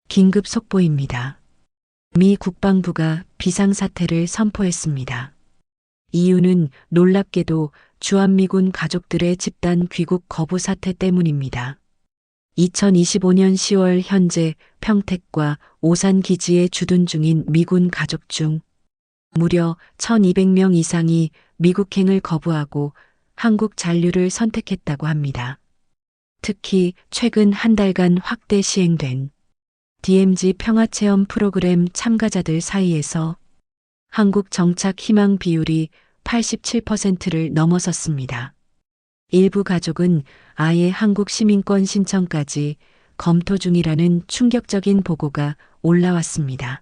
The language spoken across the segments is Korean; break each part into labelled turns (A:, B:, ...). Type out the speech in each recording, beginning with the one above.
A: 긴급 속보입니다. 미 국방부가 비상사태를 선포했습니다. 이유는 놀랍게도 주한미군 가족들의 집단 귀국 거부 사태 때문입니다. 2025년 10월 현재 평택과 오산 기지에 주둔 중인 미군 가족 중 무려 1,200명 이상이 미국행을 거부하고 한국 잔류를 선택했다고 합니다. 특히 최근 한 달간 확대 시행된 DMZ 평화체험 프로그램 참가자들 사이에서 한국 정착 희망 비율이 87%를 넘어섰습니다. 일부 가족은 아예 한국 시민권 신청까지 검토 중이라는 충격적인 보고가 올라왔습니다.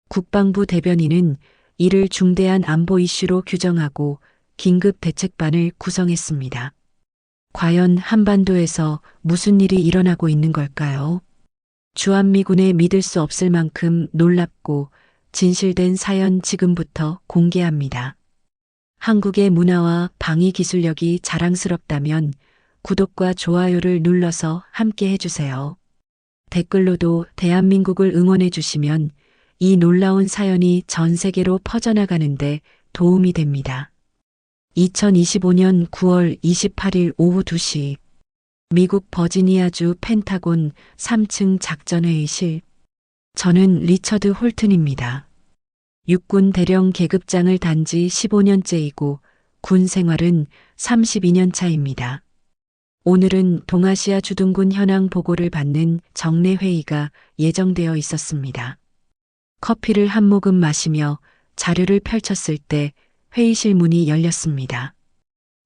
A: 국방부 대변인은 이를 중대한 안보 이슈로 규정하고 긴급 대책반을 구성했습니다. 과연 한반도에서 무슨 일이 일어나고 있는 걸까요? 주한미군의 믿을 수 없을 만큼 놀랍고 진실된 사연 지금부터 공개합니다. 한국의 문화와 방위 기술력이 자랑스럽다면 구독과 좋아요를 눌러서 함께 해주세요. 댓글로도 대한민국을 응원해 주시면 이 놀라운 사연이 전 세계로 퍼져나가는데 도움이 됩니다. 2025년 9월 28일 오후 2시 미국 버지니아주 펜타곤 3층 작전회의실. 저는 리처드 홀튼입니다. 육군 대령 계급장을 단 지 15년째이고 군 생활은 32년 차입니다. 오늘은 동아시아 주둔군 현황 보고를 받는 정례 회의가 예정되어 있었습니다. 커피를 한 모금 마시며 자료를 펼쳤을 때 회의실 문이 열렸습니다.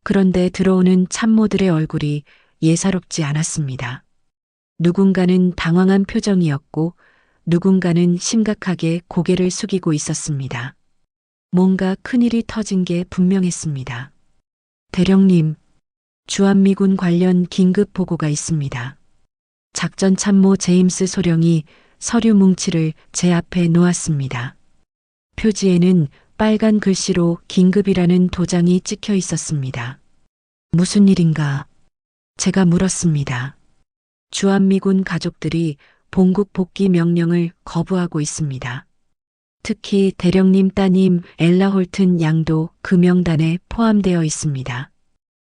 A: 그런데 들어오는 참모들의 얼굴이 예사롭지 않았습니다. 누군가는 당황한 표정이었고 누군가는 심각하게 고개를 숙이고 있었습니다. 뭔가 큰일이 터진 게 분명했습니다. 대령님, 주한미군 관련 긴급 보고가 있습니다. 작전 참모 제임스 소령이 서류 뭉치를 제 앞에 놓았습니다. 표지에는 빨간 글씨로 긴급이라는 도장이 찍혀 있었습니다. 무슨 일인가? 제가 물었습니다. 주한미군 가족들이 본국 복귀 명령을 거부하고 있습니다. 특히 대령님 따님 엘라 홀튼 양도 그 명단에 포함되어 있습니다.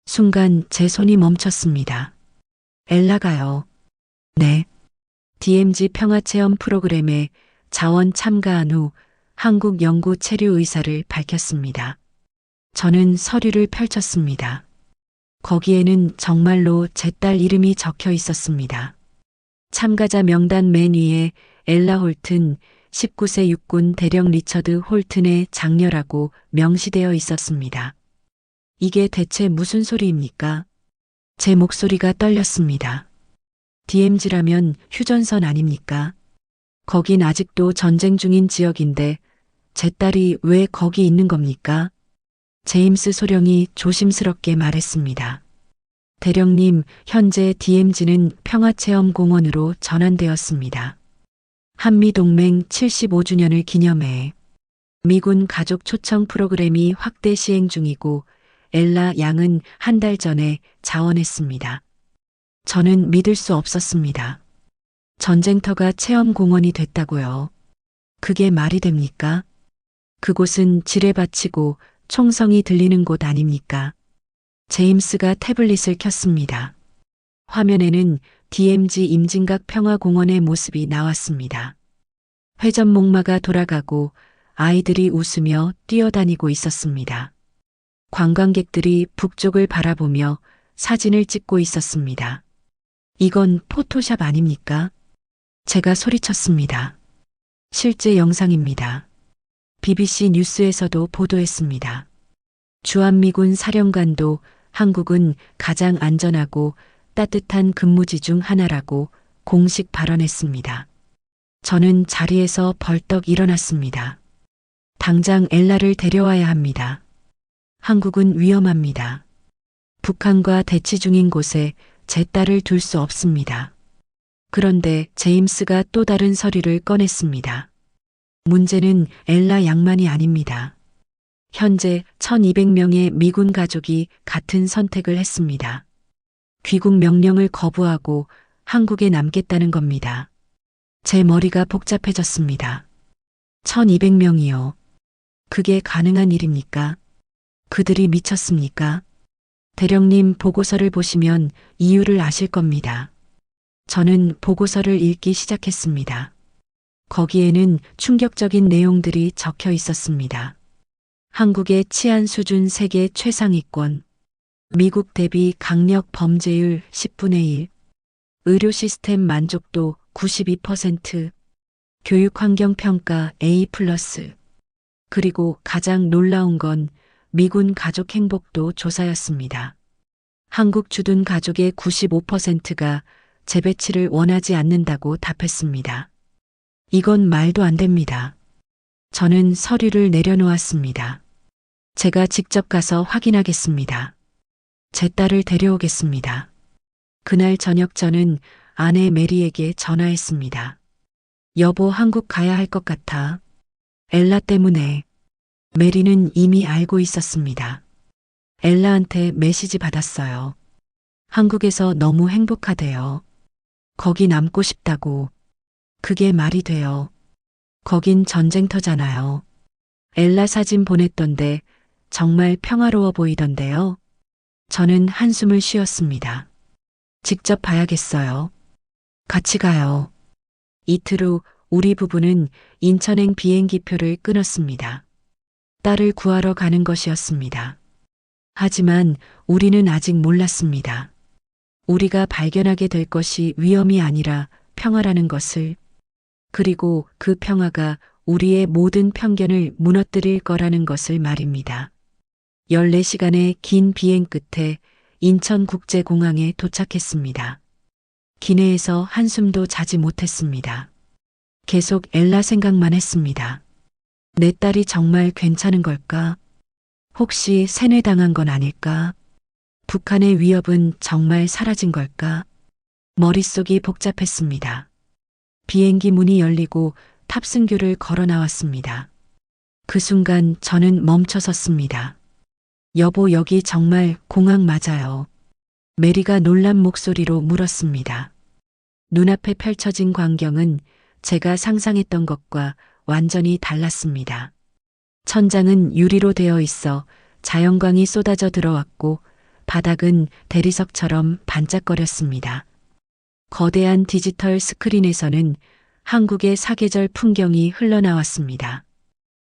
A: 순간 제 손이 멈췄습니다. 엘라가요? 네. DMZ 평화체험 프로그램에 자원 참가한 후 한국 영구 체류 의사를 밝혔습니다. 저는 서류를 펼쳤습니다. 거기에는 정말로 제 딸 이름이 적혀 있었습니다. 참가자 명단 맨 위에 엘라 홀튼 19세 육군 대령 리처드 홀튼의 장녀라고 명시되어 있었습니다. 이게 대체 무슨 소리입니까? 제 목소리가 떨렸습니다. DMZ라면 휴전선 아닙니까? 거긴 아직도 전쟁 중인 지역인데 제 딸이 왜 거기 있는 겁니까? 제임스 소령이 조심스럽게 말했습니다. 대령님, 현재 DMZ는 평화체험공원으로 전환되었습니다. 한미동맹 75주년을 기념해 미군 가족 초청 프로그램이 확대 시행 중이고 엘라 양은 한 달 전에 자원했습니다. 저는 믿을 수 없었습니다. 전쟁터가 체험공원이 됐다고요. 그게 말이 됩니까? 그곳은 지뢰밭이고 총성이 들리는 곳 아닙니까? 제임스가 태블릿을 켰습니다. 화면에는 DMZ 임진각 평화공원의 모습이 나왔습니다. 회전목마가 돌아가고 아이들이 웃으며 뛰어다니고 있었습니다. 관광객들이 북쪽을 바라보며 사진을 찍고 있었습니다. 이건 포토샵 아닙니까? 제가 소리쳤습니다. 실제 영상입니다. BBC 뉴스에서도 보도했습니다. 주한미군 사령관도 한국은 가장 안전하고 따뜻한 근무지 중 하나라고 공식 발언했습니다. 저는 자리에서 벌떡 일어났습니다. 당장 엘라를 데려와야 합니다. 한국은 위험합니다. 북한과 대치 중인 곳에 제 딸을 둘 수 없습니다. 그런데 제임스가 또 다른 서류를 꺼냈습니다. 문제는 엘라 양만이 아닙니다. 현재 1,200명의 미군 가족이 같은 선택을 했습니다. 귀국 명령을 거부하고 한국에 남겠다는 겁니다. 제 머리가 복잡해졌습니다. 1200명이요. 그게 가능한 일입니까? 그들이 미쳤습니까? 대령님 보고서를 보시면 이유를 아실 겁니다. 저는 보고서를 읽기 시작했습니다. 거기에는 충격적인 내용들이 적혀 있었습니다. 한국의 치안 수준 세계 최상위권, 미국 대비 강력 범죄율 10분의 1, 의료 시스템 만족도 92%, 교육 환경 평가 A+, 그리고 가장 놀라운 건 미군 가족 행복도 조사였습니다. 한국 주둔 가족의 95%가 재배치를 원하지 않는다고 답했습니다. 이건 말도 안 됩니다. 저는 서류를 내려놓았습니다. 제가 직접 가서 확인하겠습니다. 제 딸을 데려오겠습니다. 그날 저녁 저는 아내 메리에게 전화했습니다. 여보, 한국 가야 할 것 같아. 엘라 때문에. 메리는 이미 알고 있었습니다. 엘라한테 메시지 받았어요. 한국에서 너무 행복하대요. 거기 남고 싶다고. 그게 말이 돼요. 거긴 전쟁터잖아요. 엘라 사진 보냈던데 정말 평화로워 보이던데요. 저는 한숨을 쉬었습니다. 직접 봐야겠어요. 같이 가요. 이틀 후 우리 부부는 인천행 비행기표를 끊었습니다. 딸을 구하러 가는 것이었습니다. 하지만 우리는 아직 몰랐습니다. 우리가 발견하게 될 것이 위험이 아니라 평화라는 것을, 그리고 그 평화가 우리의 모든 편견을 무너뜨릴 거라는 것을 말입니다. 14시간의 긴 비행 끝에 인천국제공항에 도착했습니다. 기내에서 한숨도 자지 못했습니다. 계속 엘라 생각만 했습니다. 내 딸이 정말 괜찮은 걸까? 혹시 세뇌당한 건 아닐까? 북한의 위협은 정말 사라진 걸까? 머릿속이 복잡했습니다. 비행기 문이 열리고 탑승규를 걸어 나왔습니다. 그 순간 저는 멈춰섰습니다. 여보, 여기 정말 공항 맞아요. 메리가 놀란 목소리로 물었습니다. 눈앞에 펼쳐진 광경은 제가 상상했던 것과 완전히 달랐습니다. 천장은 유리로 되어 있어 자연광이 쏟아져 들어왔고 바닥은 대리석처럼 반짝거렸습니다. 거대한 디지털 스크린에서는 한국의 사계절 풍경이 흘러나왔습니다.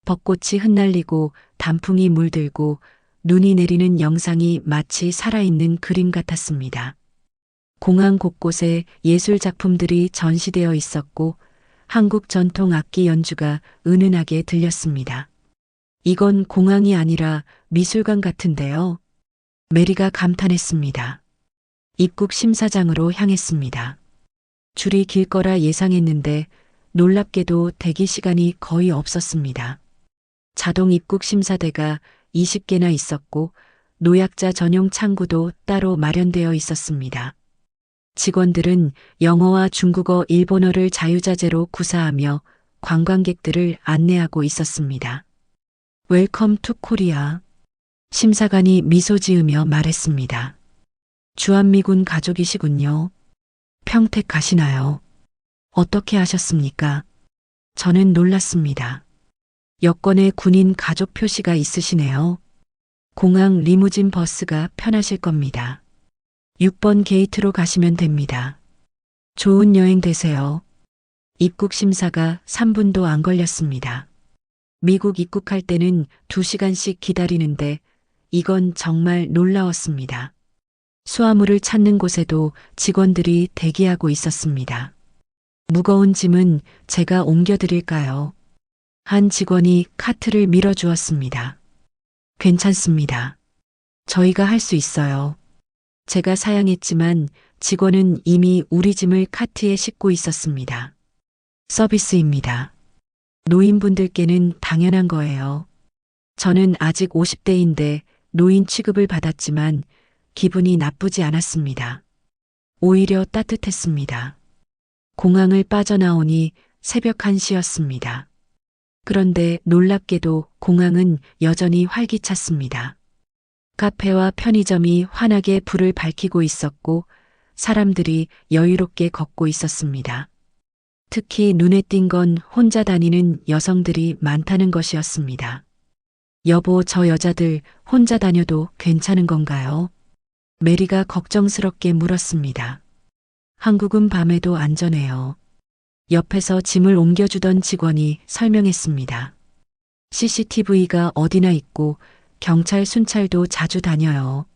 A: 벚꽃이 흩날리고 단풍이 물들고 눈이 내리는 영상이 마치 살아있는 그림 같았습니다. 공항 곳곳에 예술 작품들이 전시되어 있었고 한국 전통 악기 연주가 은은하게 들렸습니다. 이건 공항이 아니라 미술관 같은데요. 메리가 감탄했습니다. 입국 심사장으로 향했습니다. 줄이 길 거라 예상했는데 놀랍게도 대기 시간이 거의 없었습니다. 자동 입국 심사대가 20개나 있었고 노약자 전용 창구도 따로 마련되어 있었습니다. 직원들은 영어와 중국어, 일본어를 자유자재로 구사하며 관광객들을 안내하고 있었습니다. 웰컴 투 코리아. 심사관이 미소 지으며 말했습니다. 주한미군 가족이시군요. 평택 가시나요? 어떻게 하셨습니까? 저는 놀랐습니다. 여권에 군인 가족 표시가 있으시네요. 공항 리무진 버스가 편하실 겁니다. 6번 게이트로 가시면 됩니다. 좋은 여행 되세요. 입국 심사가 3분도 안 걸렸습니다. 미국 입국할 때는 2시간씩 기다리는데 이건 정말 놀라웠습니다. 수화물을 찾는 곳에도 직원들이 대기하고 있었습니다. 무거운 짐은 제가 옮겨드릴까요? 한 직원이 카트를 밀어주었습니다. 괜찮습니다. 저희가 할 수 있어요. 제가 사양했지만 직원은 이미 우리 짐을 카트에 싣고 있었습니다. 서비스입니다. 노인분들께는 당연한 거예요. 저는 아직 50대인데 노인 취급을 받았지만 기분이 나쁘지 않았습니다. 오히려 따뜻했습니다. 공항을 빠져나오니 새벽 1시였습니다. 그런데 놀랍게도 공항은 여전히 활기찼습니다. 카페와 편의점이 환하게 불을 밝히고 있었고 사람들이 여유롭게 걷고 있었습니다. 특히 눈에 띈 건 혼자 다니는 여성들이 많다는 것이었습니다. 여보, 저 여자들 혼자 다녀도 괜찮은 건가요? 메리가 걱정스럽게 물었습니다. 한국은 밤에도 안전해요. 옆에서 짐을 옮겨주던 직원이 설명했습니다. CCTV가 어디나 있고 경찰 순찰도 자주 다녀요.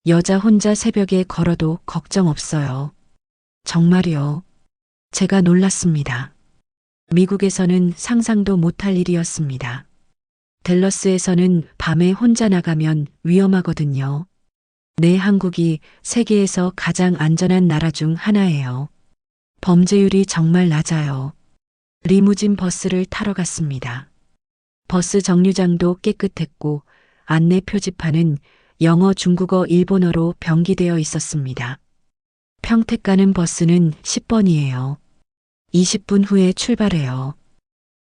A: 여자 혼자 새벽에 걸어도 걱정 없어요. 정말이요? 제가 놀랐습니다. 미국에서는 상상도 못할 일이었습니다. 댈러스에서는 밤에 혼자 나가면 위험하거든요. 네, 한국이 세계에서 가장 안전한 나라 중 하나예요. 범죄율이 정말 낮아요. 리무진 버스를 타러 갔습니다. 버스 정류장도 깨끗했고 안내 표지판은 영어, 중국어, 일본어로 병기되어 있었습니다. 평택 가는 버스는 10번이에요. 20분 후에 출발해요.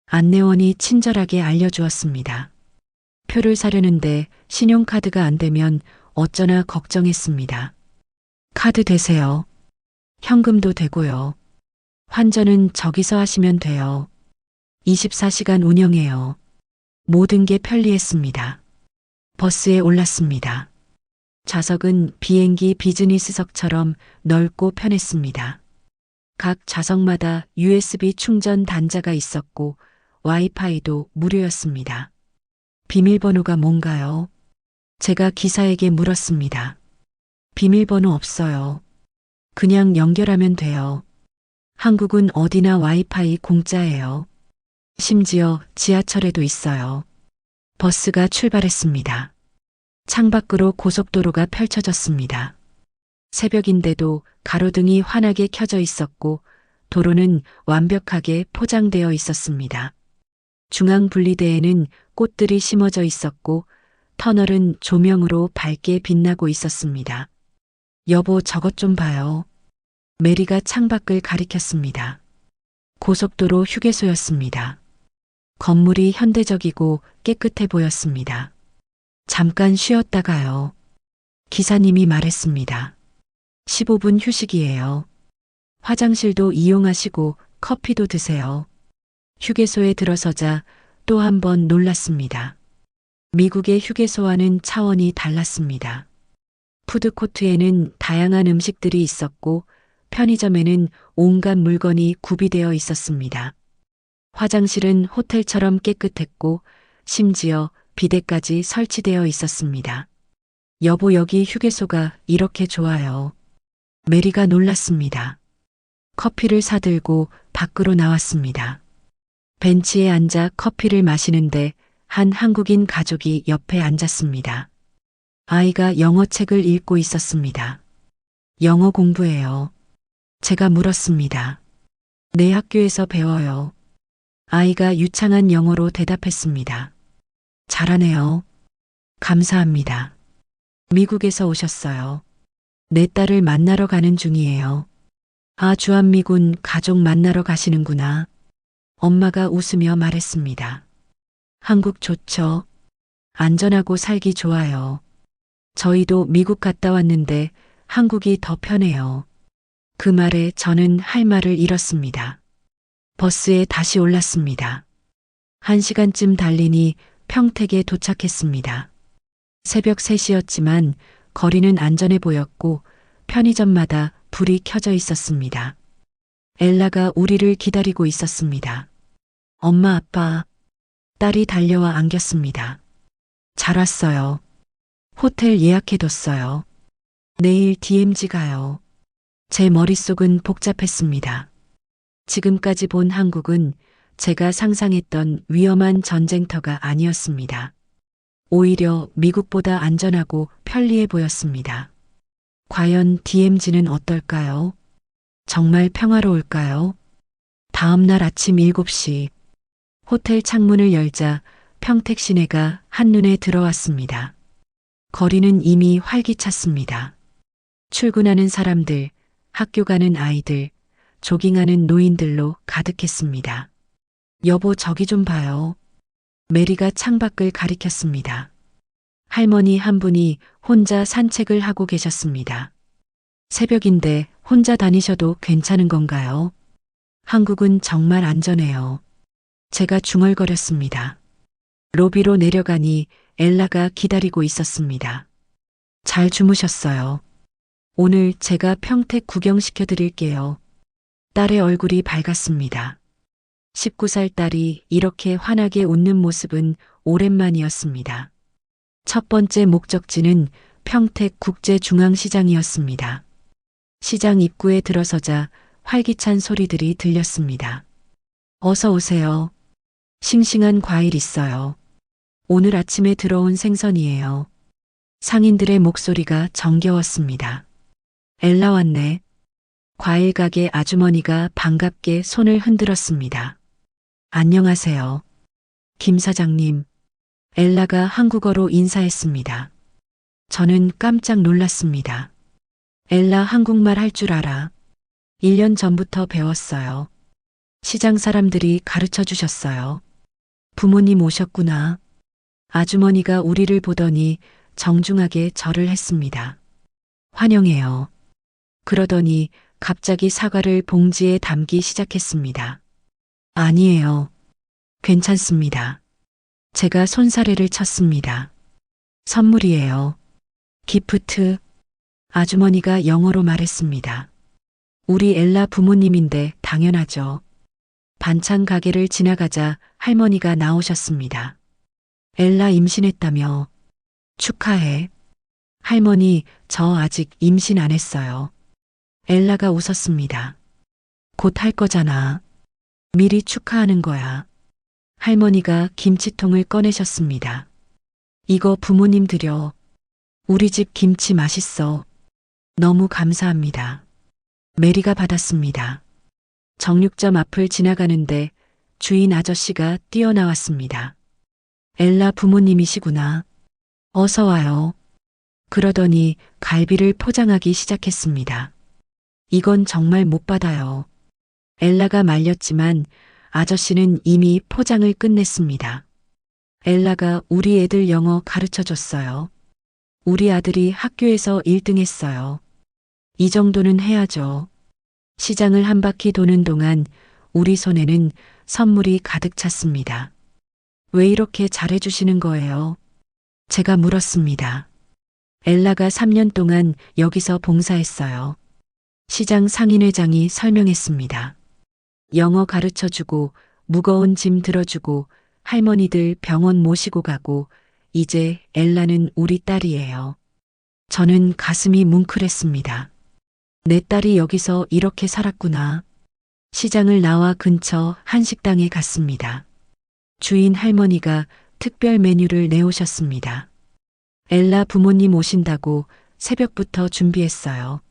A: 안내원이 친절하게 알려주었습니다. 표를 사려는데 신용카드가 안 되면 어쩌나 걱정했습니다. 카드 되세요. 현금도 되고요. 환전은 저기서 하시면 돼요. 24시간 운영해요. 모든 게 편리했습니다. 버스에 올랐습니다. 좌석은 비행기 비즈니스석처럼 넓고 편했습니다. 각 좌석마다 USB 충전 단자가 있었고 와이파이도 무료였습니다. 비밀번호가 뭔가요? 제가 기사에게 물었습니다. 비밀번호 없어요. 그냥 연결하면 돼요. 한국은 어디나 와이파이 공짜예요. 심지어 지하철에도 있어요. 버스가 출발했습니다. 창밖으로 고속도로가 펼쳐졌습니다. 새벽인데도 가로등이 환하게 켜져 있었고 도로는 완벽하게 포장되어 있었습니다. 중앙 분리대에는 꽃들이 심어져 있었고 터널은 조명으로 밝게 빛나고 있었습니다. 여보, 저것 좀 봐요. 메리가 창밖을 가리켰습니다. 고속도로 휴게소였습니다. 건물이 현대적이고 깨끗해 보였습니다. 잠깐 쉬었다가요. 기사님이 말했습니다. 15분 휴식이에요. 화장실도 이용하시고 커피도 드세요. 휴게소에 들어서자 또 한 번 놀랐습니다. 미국의 휴게소와는 차원이 달랐습니다. 푸드코트에는 다양한 음식들이 있었고 편의점에는 온갖 물건이 구비되어 있었습니다. 화장실은 호텔처럼 깨끗했고 심지어 비데까지 설치되어 있었습니다. 여보, 여기 휴게소가 이렇게 좋아요. 메리가 놀랐습니다. 커피를 사들고 밖으로 나왔습니다. 벤치에 앉아 커피를 마시는데 한 한국인 가족이 옆에 앉았습니다. 아이가 영어 책을 읽고 있었습니다. 영어 공부해요. 제가 물었습니다. 네, 학교에서 배워요. 아이가 유창한 영어로 대답했습니다. 잘하네요. 감사합니다. 미국에서 오셨어요. 내 딸을 만나러 가는 중이에요. 아, 주한미군 가족 만나러 가시는구나. 엄마가 웃으며 말했습니다. 한국 좋죠. 안전하고 살기 좋아요. 저희도 미국 갔다 왔는데 한국이 더 편해요. 그 말에 저는 할 말을 잃었습니다. 버스에 다시 올랐습니다. 1시간쯤 달리니 평택에 도착했습니다. 새벽 3시였지만 거리는 안전해 보였고 편의점마다 불이 켜져 있었습니다. 엘라가 우리를 기다리고 있었습니다. 엄마, 아빠. 딸이 달려와 안겼습니다. 잘 왔어요. 호텔 예약해뒀어요. 내일 DMZ 가요. 제 머릿속은 복잡했습니다. 지금까지 본 한국은 제가 상상했던 위험한 전쟁터가 아니었습니다. 오히려 미국보다 안전하고 편리해 보였습니다. 과연 DMZ는 어떨까요? 정말 평화로울까요? 다음 날 아침 7시 호텔 창문을 열자 평택 시내가 한눈에 들어왔습니다. 거리는 이미 활기찼습니다. 출근하는 사람들, 학교 가는 아이들, 조깅하는 노인들로 가득했습니다. 여보, 저기 좀 봐요. 메리가 창밖을 가리켰습니다. 할머니 한 분이 혼자 산책을 하고 계셨습니다. 새벽인데 혼자 다니셔도 괜찮은 건가요? 한국은 정말 안전해요. 제가 중얼거렸습니다. 로비로 내려가니 엘라가 기다리고 있었습니다. 잘 주무셨어요. 오늘 제가 평택 구경시켜 드릴게요. 딸의 얼굴이 밝았습니다. 19살 딸이 이렇게 환하게 웃는 모습은 오랜만이었습니다. 첫 번째 목적지는 평택 국제중앙시장이었습니다. 시장 입구에 들어서자 활기찬 소리들이 들렸습니다. 어서 오세요. 싱싱한 과일 있어요. 오늘 아침에 들어온 생선이에요. 상인들의 목소리가 정겨웠습니다. 엘라 왔네. 과일 가게 아주머니가 반갑게 손을 흔들었습니다. 안녕하세요. 김 사장님. 엘라가 한국어로 인사했습니다. 저는 깜짝 놀랐습니다. 엘라 한국말 할 줄 알아. 1년 전부터 배웠어요. 시장 사람들이 가르쳐 주셨어요. 부모님 오셨구나. 아주머니가 우리를 보더니 정중하게 절을 했습니다. 환영해요. 그러더니 갑자기 사과를 봉지에 담기 시작했습니다. 아니에요. 괜찮습니다. 제가 손사래를 쳤습니다. 선물이에요. 기프트. 아주머니가 영어로 말했습니다. 우리 엘라 부모님인데 당연하죠. 반찬 가게를 지나가자 할머니가 나오셨습니다. 엘라 임신했다며. 축하해. 할머니, 저 아직 임신 안 했어요. 엘라가 웃었습니다. 곧 할 거잖아. 미리 축하하는 거야. 할머니가 김치통을 꺼내셨습니다. 이거 부모님 드려. 우리 집 김치 맛있어. 너무 감사합니다. 메리가 받았습니다. 정육점 앞을 지나가는데 주인 아저씨가 뛰어나왔습니다. 엘라 부모님이시구나. 어서 와요. 그러더니 갈비를 포장하기 시작했습니다. 이건 정말 못 받아요. 엘라가 말렸지만 아저씨는 이미 포장을 끝냈습니다. 엘라가 우리 애들 영어 가르쳐 줬어요. 우리 아들이 학교에서 1등 했어요. 이 정도는 해야죠. 시장을 한 바퀴 도는 동안 우리 손에는 선물이 가득 찼습니다. 왜 이렇게 잘해주시는 거예요? 제가 물었습니다. 엘라가 3년 동안 여기서 봉사했어요. 시장 상인회장이 설명했습니다. 영어 가르쳐주고 무거운 짐 들어주고 할머니들 병원 모시고 가고 이제 엘라는 우리 딸이에요. 저는 가슴이 뭉클했습니다. 내 딸이 여기서 이렇게 살았구나. 시장을 나와 근처 한식당에 갔습니다. 주인 할머니가 특별 메뉴를 내오셨습니다. 엘라 부모님 오신다고 새벽부터 준비했어요.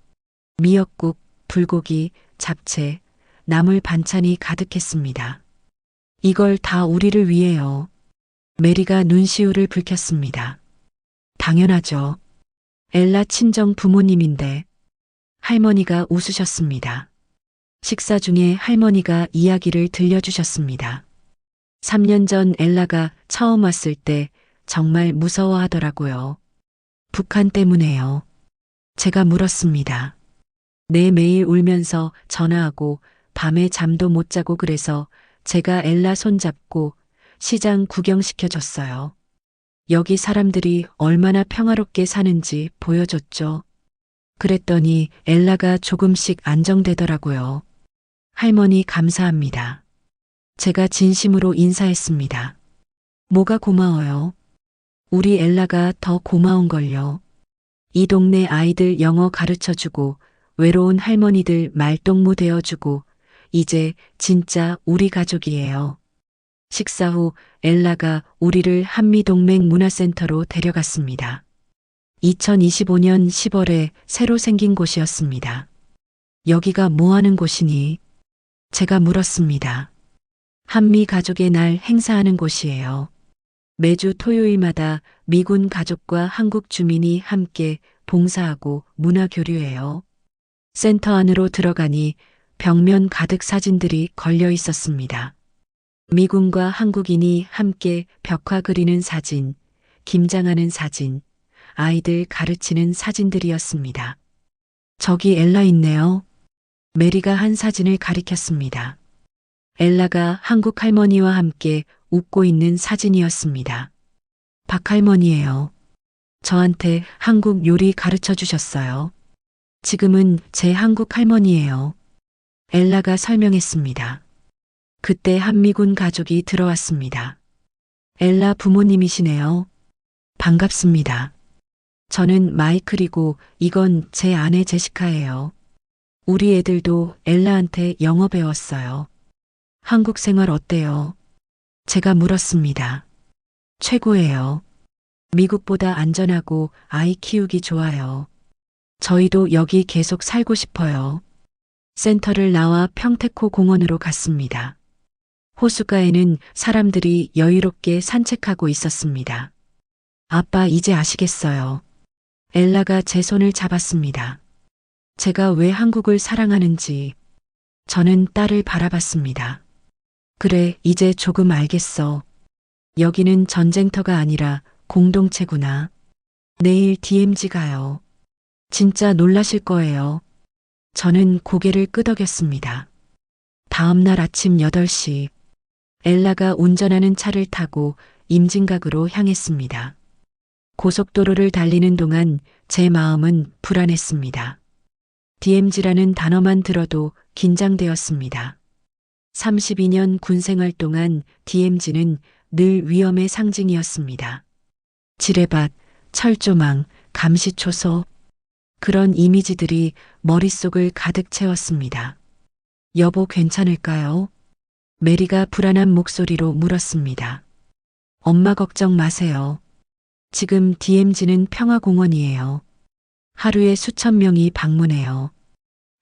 A: 미역국, 불고기, 잡채, 나물 반찬이 가득했습니다. 이걸 다 우리를 위해요. 메리가 눈시울을 붉혔습니다. 당연하죠. 엘라 친정 부모님인데. 할머니가 웃으셨습니다. 식사 중에 할머니가 이야기를 들려주셨습니다. 3년 전 엘라가 처음 왔을 때 정말 무서워하더라고요. 북한 때문에요. 제가 물었습니다. 네, 매일 울면서 전화하고 밤에 잠도 못 자고 그래서 제가 엘라 손잡고 시장 구경시켜줬어요. 여기 사람들이 얼마나 평화롭게 사는지 보여줬죠. 그랬더니 엘라가 조금씩 안정되더라고요. 할머니 감사합니다. 제가 진심으로 인사했습니다. 뭐가 고마워요? 우리 엘라가 더 고마운걸요. 이 동네 아이들 영어 가르쳐주고 외로운 할머니들 말동무 되어주고 이제 진짜 우리 가족이에요. 식사 후 엘라가 우리를 한미동맹 문화센터로 데려갔습니다. 2025년 10월에 새로 생긴 곳이었습니다. 여기가 뭐 하는 곳이니? 제가 물었습니다. 한미 가족의 날 행사하는 곳이에요. 매주 토요일마다 미군 가족과 한국 주민이 함께 봉사하고 문화 교류해요. 센터 안으로 들어가니 벽면 가득 사진들이 걸려 있었습니다. 미군과 한국인이 함께 벽화 그리는 사진, 김장하는 사진, 아이들 가르치는 사진들이었습니다. 저기 엘라 있네요. 메리가 한 사진을 가리켰습니다. 엘라가 한국 할머니와 함께 웃고 있는 사진이었습니다. 박 할머니예요. 저한테 한국 요리 가르쳐 주셨어요. 지금은 제 한국 할머니예요. 엘라가 설명했습니다. 그때 한미군 가족이 들어왔습니다. 엘라 부모님이시네요. 반갑습니다. 저는 마이클이고 이건 제 아내 제시카예요. 우리 애들도 엘라한테 영어 배웠어요. 한국 생활 어때요? 제가 물었습니다. 최고예요. 미국보다 안전하고 아이 키우기 좋아요. 저희도 여기 계속 살고 싶어요. 센터를 나와 평택호 공원으로 갔습니다. 호숫가에는 사람들이 여유롭게 산책하고 있었습니다. 아빠 이제 아시겠어요. 엘라가 제 손을 잡았습니다. 제가 왜 한국을 사랑하는지 저는 딸을 바라봤습니다. 그래, 이제 조금 알겠어. 여기는 전쟁터가 아니라 공동체구나. 내일 DMZ 가요. 진짜 놀라실 거예요. 저는 고개를 끄덕였습니다. 다음 날 아침 8시, 엘라가 운전하는 차를 타고 임진각으로 향했습니다. 고속도로를 달리는 동안 제 마음은 불안했습니다. DMZ라는 단어만 들어도 긴장되었습니다. 32년 군생활 동안 DMZ는 늘 위험의 상징이었습니다. 지뢰밭, 철조망, 감시초소, 그런 이미지들이 머릿속을 가득 채웠습니다. 여보 괜찮을까요? 메리가 불안한 목소리로 물었습니다. 엄마 걱정 마세요. 지금 DMZ는 평화공원이에요. 하루에 수천 명이 방문해요.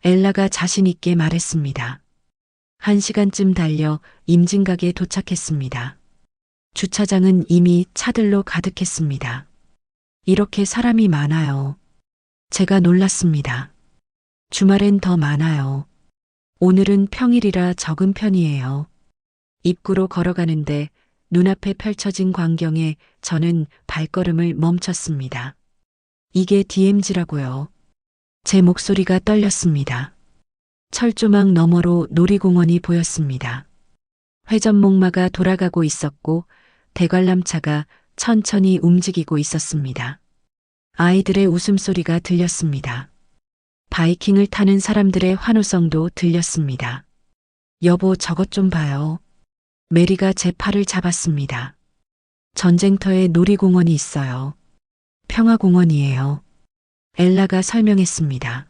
A: 엘라가 자신 있게 말했습니다. 1시간쯤 달려 임진각에 도착했습니다. 주차장은 이미 차들로 가득했습니다. 이렇게 사람이 많아요. 제가 놀랐습니다. 주말엔 더 많아요. 오늘은 평일이라 적은 편이에요. 입구로 걸어가는데 눈앞에 펼쳐진 광경에 저는 발걸음을 멈췄습니다. 이게 DMZ라고요. 제 목소리가 떨렸습니다. 철조망 너머로 놀이공원이 보였습니다. 회전목마가 돌아가고 있었고 대관람차가 천천히 움직이고 있었습니다. 아이들의 웃음소리가 들렸습니다. 바이킹을 타는 사람들의 환호성도 들렸습니다. 여보 저것 좀 봐요. 메리가 제 팔을 잡았습니다. 전쟁터에 놀이공원이 있어요. 평화공원이에요. 엘라가 설명했습니다.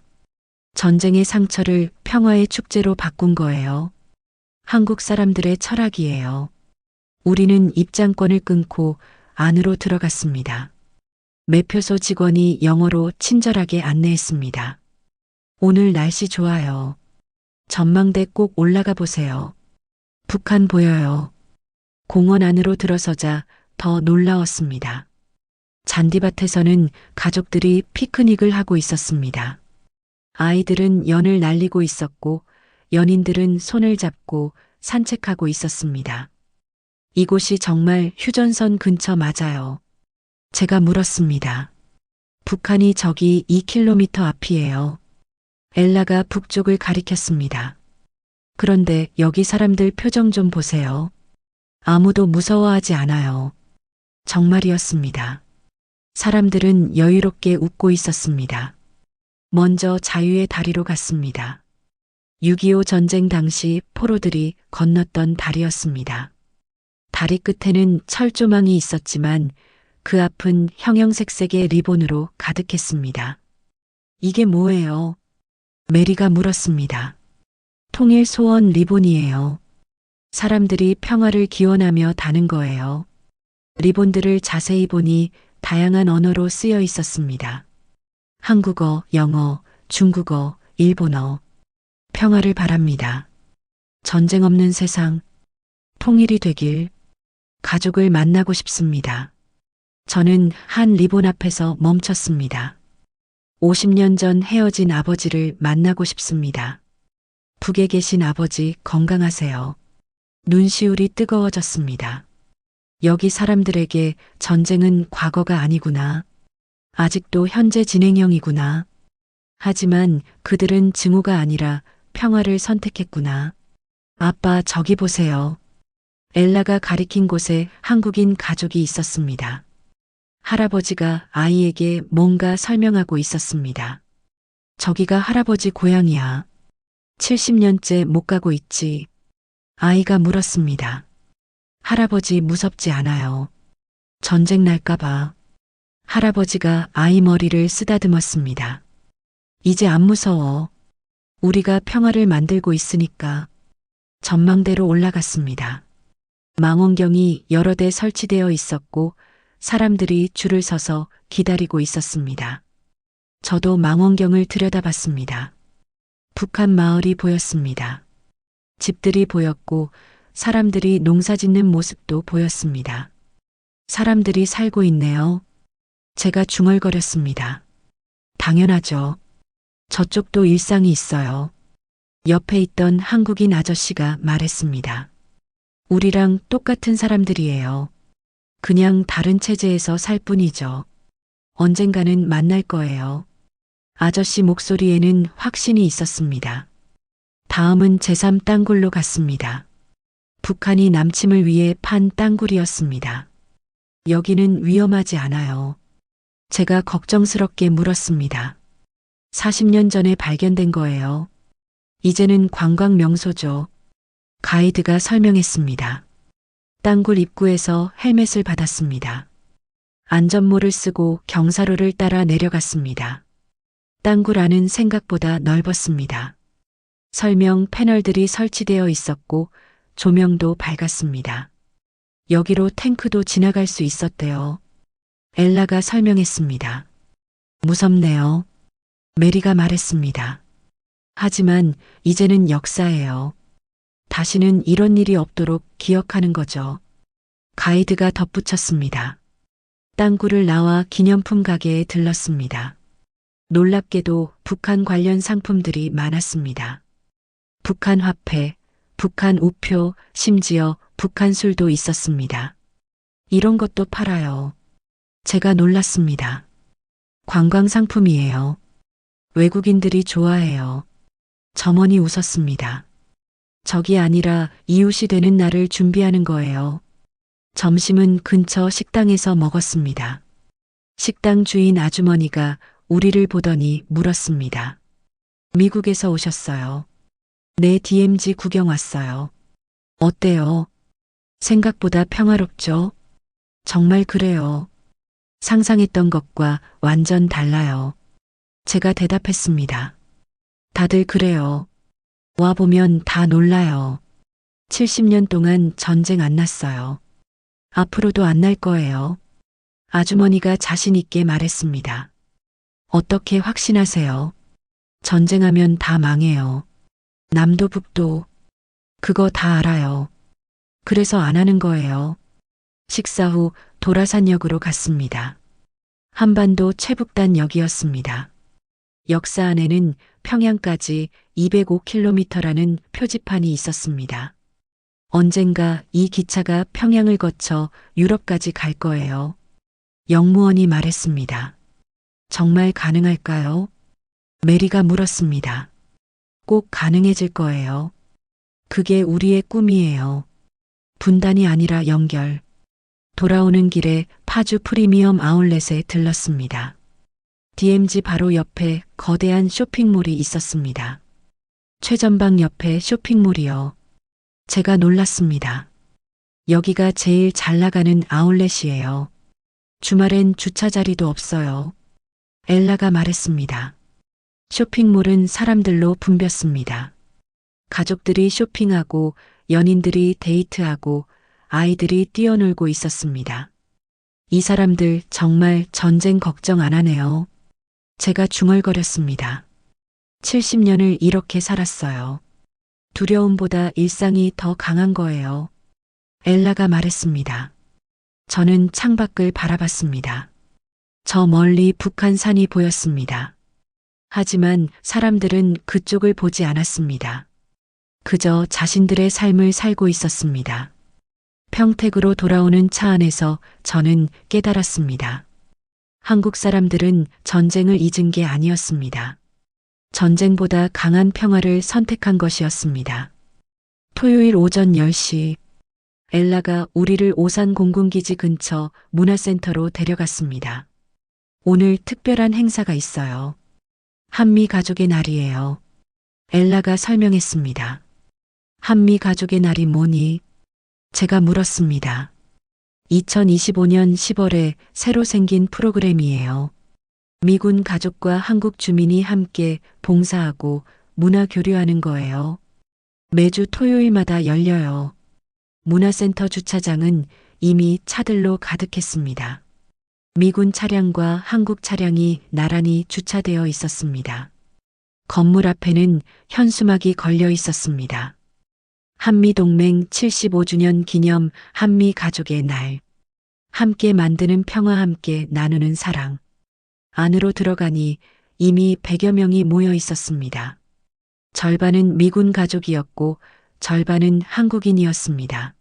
A: 전쟁의 상처를 평화의 축제로 바꾼 거예요. 한국 사람들의 철학이에요. 우리는 입장권을 끊고 안으로 들어갔습니다. 매표소 직원이 영어로 친절하게 안내했습니다. 오늘 날씨 좋아요. 전망대 꼭 올라가 보세요. 북한 보여요. 공원 안으로 들어서자 더 놀라웠습니다. 잔디밭에서는 가족들이 피크닉을 하고 있었습니다. 아이들은 연을 날리고 있었고 연인들은 손을 잡고 산책하고 있었습니다. 이곳이 정말 휴전선 근처 맞아요. 제가 물었습니다. 북한이 저기 2km 앞이에요. 엘라가 북쪽을 가리켰습니다. 그런데 여기 사람들 표정 좀 보세요. 아무도 무서워하지 않아요. 정말이었습니다. 사람들은 여유롭게 웃고 있었습니다. 먼저 자유의 다리로 갔습니다. 6.25 전쟁 당시 포로들이 건넜던 다리였습니다. 다리 끝에는 철조망이 있었지만 그 앞은 형형색색의 리본으로 가득했습니다. 이게 뭐예요? 메리가 물었습니다. 통일 소원 리본이에요. 사람들이 평화를 기원하며 다는 거예요. 리본들을 자세히 보니 다양한 언어로 쓰여 있었습니다. 한국어, 영어, 중국어, 일본어. 평화를 바랍니다. 전쟁 없는 세상, 통일이 되길. 가족을 만나고 싶습니다. 저는 한 리본 앞에서 멈췄습니다. 50년 전 헤어진 아버지를 만나고 싶습니다. 북에 계신 아버지 건강하세요. 눈시울이 뜨거워졌습니다. 여기 사람들에게 전쟁은 과거가 아니구나. 아직도 현재 진행형이구나. 하지만 그들은 증오가 아니라 평화를 선택했구나. 아빠, 저기 보세요. 엘라가 가리킨 곳에 한국인 가족이 있었습니다. 할아버지가 아이에게 뭔가 설명하고 있었습니다. 저기가 할아버지 고향이야. 70년째 못 가고 있지. 아이가 물었습니다. 할아버지 무섭지 않아요. 전쟁 날까봐. 할아버지가 아이 머리를 쓰다듬었습니다. 이제 안 무서워. 우리가 평화를 만들고 있으니까. 전망대로 올라갔습니다. 망원경이 여러 대 설치되어 있었고 사람들이 줄을 서서 기다리고 있었습니다. 저도 망원경을 들여다봤습니다. 북한 마을이 보였습니다. 집들이 보였고 사람들이 농사 짓는 모습도 보였습니다. 사람들이 살고 있네요. 제가 중얼거렸습니다. 당연하죠. 저쪽도 일상이 있어요. 옆에 있던 한국인 아저씨가 말했습니다. 우리랑 똑같은 사람들이에요. 그냥 다른 체제에서 살 뿐이죠. 언젠가는 만날 거예요. 아저씨 목소리에는 확신이 있었습니다. 다음은 제3 땅굴로 갔습니다. 북한이 남침을 위해 판 땅굴이었습니다. 여기는 위험하지 않아요. 제가 걱정스럽게 물었습니다. 40년 전에 발견된 거예요. 이제는 관광 명소죠. 가이드가 설명했습니다. 땅굴 입구에서 헬멧을 받았습니다. 안전모를 쓰고 경사로를 따라 내려갔습니다. 땅굴 안은 생각보다 넓었습니다. 설명 패널들이 설치되어 있었고 조명도 밝았습니다. 여기로 탱크도 지나갈 수 있었대요. 엘라가 설명했습니다. 무섭네요. 메리가 말했습니다. 하지만 이제는 역사예요. 다시는 이런 일이 없도록 기억하는 거죠. 가이드가 덧붙였습니다. 땅굴을 나와 기념품 가게에 들렀습니다. 놀랍게도 북한 관련 상품들이 많았습니다. 북한 화폐, 북한 우표, 심지어 북한 술도 있었습니다. 이런 것도 팔아요. 제가 놀랐습니다. 관광 상품이에요. 외국인들이 좋아해요. 점원이 웃었습니다. 적이 아니라 이웃이 되는 날을 준비하는 거예요. 점심은 근처 식당에서 먹었습니다. 식당 주인 아주머니가 우리를 보더니 물었습니다. 미국에서 오셨어요. 네, DMZ 구경 왔어요. 어때요? 생각보다 평화롭죠? 정말 그래요. 상상했던 것과 완전 달라요. 제가 대답했습니다. 다들 그래요. 와보면 다 놀라요. 70년 동안 전쟁 안 났어요. 앞으로도 안 날 거예요. 아주머니가 자신 있게 말했습니다. 어떻게 확신하세요? 전쟁하면 다 망해요. 남도 북도. 그거 다 알아요. 그래서 안 하는 거예요. 식사 후 도라산역으로 갔습니다. 한반도 최북단역이었습니다. 역사 안에는 평양까지 205km라는 표지판이 있었습니다. 언젠가 이 기차가 평양을 거쳐 유럽까지 갈 거예요. 역무원이 말했습니다. 정말 가능할까요? 메리가 물었습니다. 꼭 가능해질 거예요. 그게 우리의 꿈이에요. 분단이 아니라 연결. 돌아오는 길에 파주 프리미엄 아울렛에 들렀습니다. DMZ 바로 옆에 거대한 쇼핑몰이 있었습니다. 최전방 옆에 쇼핑몰이요. 제가 놀랐습니다. 여기가 제일 잘 나가는 아울렛이에요. 주말엔 주차 자리도 없어요. 엘라가 말했습니다. 쇼핑몰은 사람들로 붐볐습니다. 가족들이 쇼핑하고 연인들이 데이트하고 아이들이 뛰어놀고 있었습니다. 이 사람들 정말 전쟁 걱정 안 하네요. 제가 중얼거렸습니다. 70년을 이렇게 살았어요. 두려움보다 일상이 더 강한 거예요. 엘라가 말했습니다. 저는 창밖을 바라봤습니다. 저 멀리 북한 산이 보였습니다. 하지만 사람들은 그쪽을 보지 않았습니다. 그저 자신들의 삶을 살고 있었습니다. 평택으로 돌아오는 차 안에서 저는 깨달았습니다. 한국 사람들은 전쟁을 잊은 게 아니었습니다. 전쟁보다 강한 평화를 선택한 것이었습니다. 토요일 오전 10시 엘라가 우리를 오산 공군기지 근처 문화센터로 데려갔습니다. 오늘 특별한 행사가 있어요. 한미 가족의 날이에요. 엘라가 설명했습니다. 한미 가족의 날이 뭐니? 제가 물었습니다. 2025년 10월에 새로 생긴 프로그램이에요. 미군 가족과 한국 주민이 함께 봉사하고 문화 교류하는 거예요. 매주 토요일마다 열려요. 문화센터 주차장은 이미 차들로 가득했습니다. 미군 차량과 한국 차량이 나란히 주차되어 있었습니다. 건물 앞에는 현수막이 걸려 있었습니다. 한미동맹 75주년 기념 한미 가족의 날. 함께 만드는 평화, 함께 나누는 사랑. 안으로 들어가니 이미 100여 명이 모여 있었습니다. 절반은 미군 가족이었고 절반은 한국인이었습니다.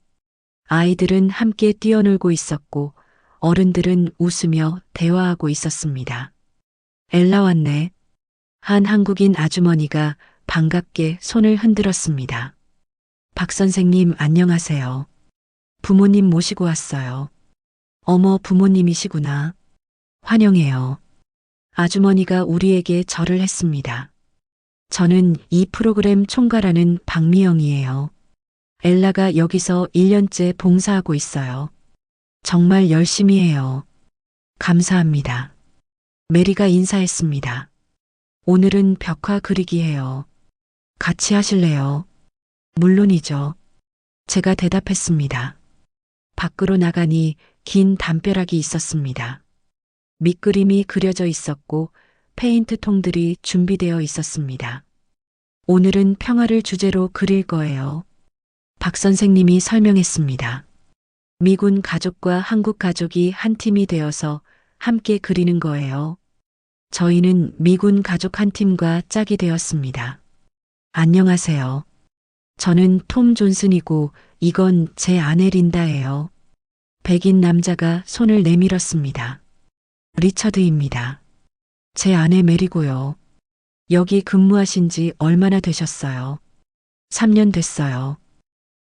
A: 아이들은 함께 뛰어놀고 있었고 어른들은 웃으며 대화하고 있었습니다. 엘라 왔네. 한 한국인 아주머니가 반갑게 손을 흔들었습니다. 박 선생님 안녕하세요. 부모님 모시고 왔어요. 어머 부모님이시구나. 환영해요. 아주머니가 우리에게 절을 했습니다. 저는 이 프로그램 총괄하는 박미영이에요. 엘라가 여기서 1년째 봉사하고 있어요. 정말 열심히 해요. 감사합니다. 메리가 인사했습니다. 오늘은 벽화 그리기 해요. 같이 하실래요? 물론이죠. 제가 대답했습니다. 밖으로 나가니 긴 담벼락이 있었습니다. 밑그림이 그려져 있었고 페인트 통들이 준비되어 있었습니다. 오늘은 평화를 주제로 그릴 거예요. 박 선생님이 설명했습니다. 미군 가족과 한국 가족이 한 팀이 되어서 함께 그리는 거예요. 저희는 미군 가족 한 팀과 짝이 되었습니다. 안녕하세요. 저는 톰 존슨이고 이건 제 아내 린다예요. 백인 남자가 손을 내밀었습니다. 리처드입니다. 제 아내 메리고요. 여기 근무하신 지 얼마나 되셨어요? 3년 됐어요.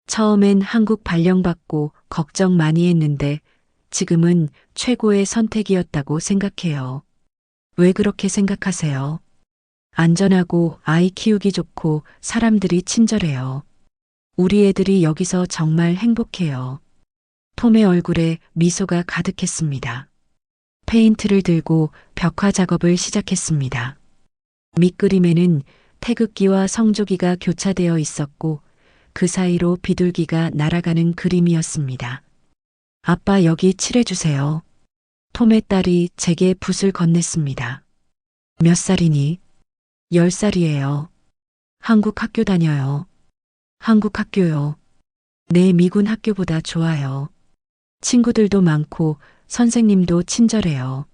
A: 처음엔 한국 발령받고 걱정 많이 했는데 지금은 최고의 선택이었다고 생각해요. 왜 그렇게 생각하세요? 안전하고 아이 키우기 좋고 사람들이 친절해요. 우리 애들이 여기서 정말 행복해요. 톰의 얼굴에 미소가 가득했습니다. 페인트를 들고 벽화 작업을 시작했습니다. 밑그림에는 태극기와 성조기가 교차되어 있었고 그 사이로 비둘기가 날아가는 그림이었습니다. 아빠 여기 칠해주세요. 톰의 딸이 제게 붓을 건넸습니다. 몇 살이니? 10살이에요. 한국 학교 다녀요. 한국 학교요. 내 미군 학교보다 좋아요. 친구들도 많고 선생님도 친절해요.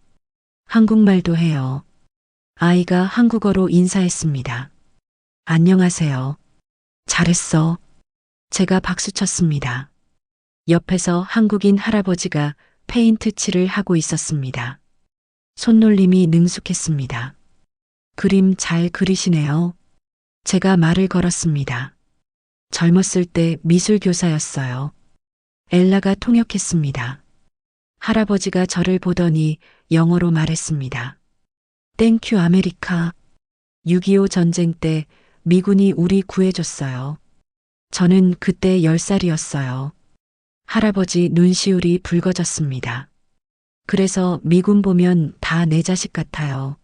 A: 한국말도 해요. 아이가 한국어로 인사했습니다. 안녕하세요. 잘했어. 제가 박수 쳤습니다. 옆에서 한국인 할아버지가 페인트 칠을 하고 있었습니다. 손놀림이 능숙했습니다. 그림 잘 그리시네요. 제가 말을 걸었습니다. 젊었을 때 미술교사였어요. 엘라가 통역했습니다. 할아버지가 저를 보더니 영어로 말했습니다. 땡큐 아메리카. 6.25 전쟁 때 미군이 우리 구해줬어요. 저는 그때 10살이었어요. 할아버지 눈시울이 붉어졌습니다. 그래서 미군 보면 다 내 자식 같아요.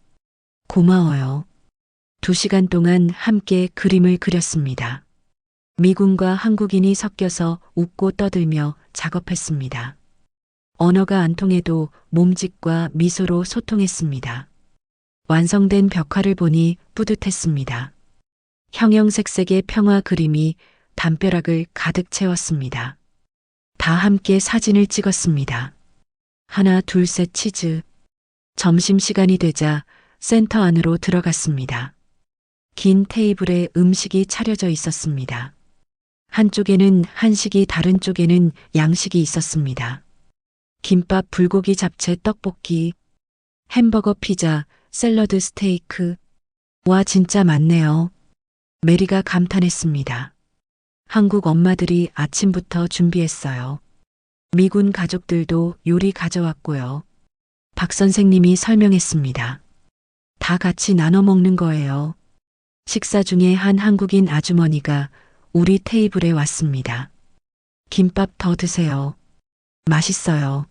A: 고마워요. 2시간 동안 함께 그림을 그렸습니다. 미군과 한국인이 섞여서 웃고 떠들며 작업했습니다. 언어가 안 통해도 몸짓과 미소로 소통했습니다. 완성된 벽화를 보니 뿌듯했습니다. 형형색색의 평화 그림이 담벼락을 가득 채웠습니다. 다 함께 사진을 찍었습니다. 하나, 둘, 셋 치즈. 점심시간이 되자 센터 안으로 들어갔습니다. 긴 테이블에 음식이 차려져 있었습니다. 한쪽에는 한식이 다른 쪽에는 양식이 있었습니다. 김밥, 불고기, 잡채, 떡볶이, 햄버거, 피자, 샐러드, 스테이크. 와 진짜 많네요. 메리가 감탄했습니다. 한국 엄마들이 아침부터 준비했어요. 미군 가족들도 요리 가져왔고요. 박 선생님이 설명했습니다. 다 같이 나눠 먹는 거예요. 식사 중에 한 한국인 아주머니가 우리 테이블에 왔습니다. 김밥 더 드세요. 맛있어요.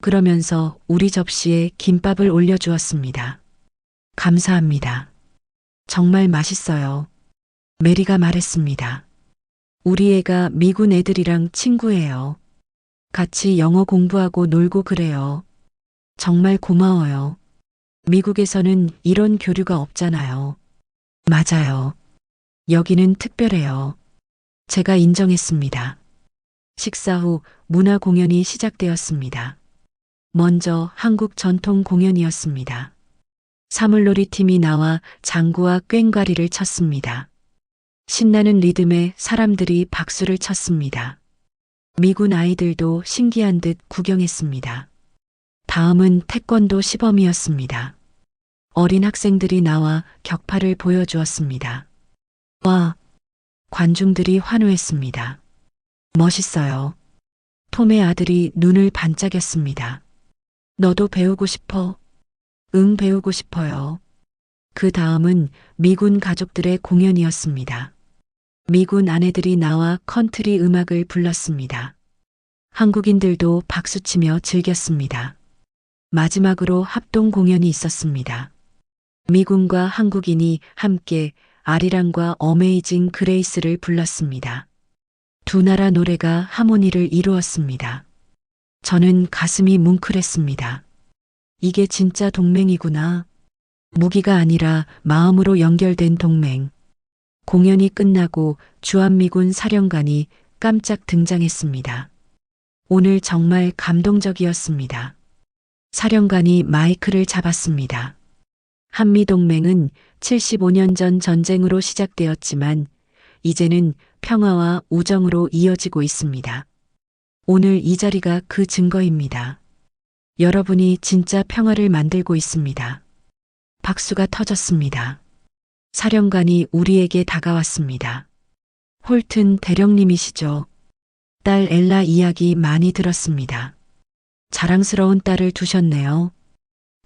A: 그러면서 우리 접시에 김밥을 올려주었습니다. 감사합니다. 정말 맛있어요. 메리가 말했습니다. 우리 애가 미군 애들이랑 친구예요. 같이 영어 공부하고 놀고 그래요. 정말 고마워요. 미국에서는 이런 교류가 없잖아요. 맞아요. 여기는 특별해요. 제가 인정했습니다. 식사 후 문화 공연이 시작되었습니다. 먼저 한국 전통 공연이었습니다. 사물놀이 팀이 나와 장구와 꽹과리를 쳤습니다. 신나는 리듬에 사람들이 박수를 쳤습니다. 미군 아이들도 신기한 듯 구경했습니다. 다음은 태권도 시범이었습니다. 어린 학생들이 나와 격파를 보여주었습니다. 와! 관중들이 환호했습니다. 멋있어요. 톰의 아들이 눈을 반짝였습니다. 너도 배우고 싶어? 응, 배우고 싶어요. 그 다음은 미군 가족들의 공연이었습니다. 미군 아내들이 나와 컨트리 음악을 불렀습니다. 한국인들도 박수치며 즐겼습니다. 마지막으로 합동 공연이 있었습니다. 미군과 한국인이 함께 아리랑과 어메이징 그레이스를 불렀습니다. 두 나라 노래가 하모니를 이루었습니다. 저는 가슴이 뭉클했습니다. 이게 진짜 동맹이구나. 무기가 아니라 마음으로 연결된 동맹. 공연이 끝나고 주한미군 사령관이 깜짝 등장했습니다. 오늘 정말 감동적이었습니다. 사령관이 마이크를 잡았습니다. 한미동맹은 75년 전 전쟁으로 시작되었지만 이제는 평화와 우정으로 이어지고 있습니다. 오늘 이 자리가 그 증거입니다. 여러분이 진짜 평화를 만들고 있습니다. 박수가 터졌습니다. 사령관이 우리에게 다가왔습니다. 홀튼 대령님이시죠? 딸 엘라 이야기 많이 들었습니다. 자랑스러운 딸을 두셨네요.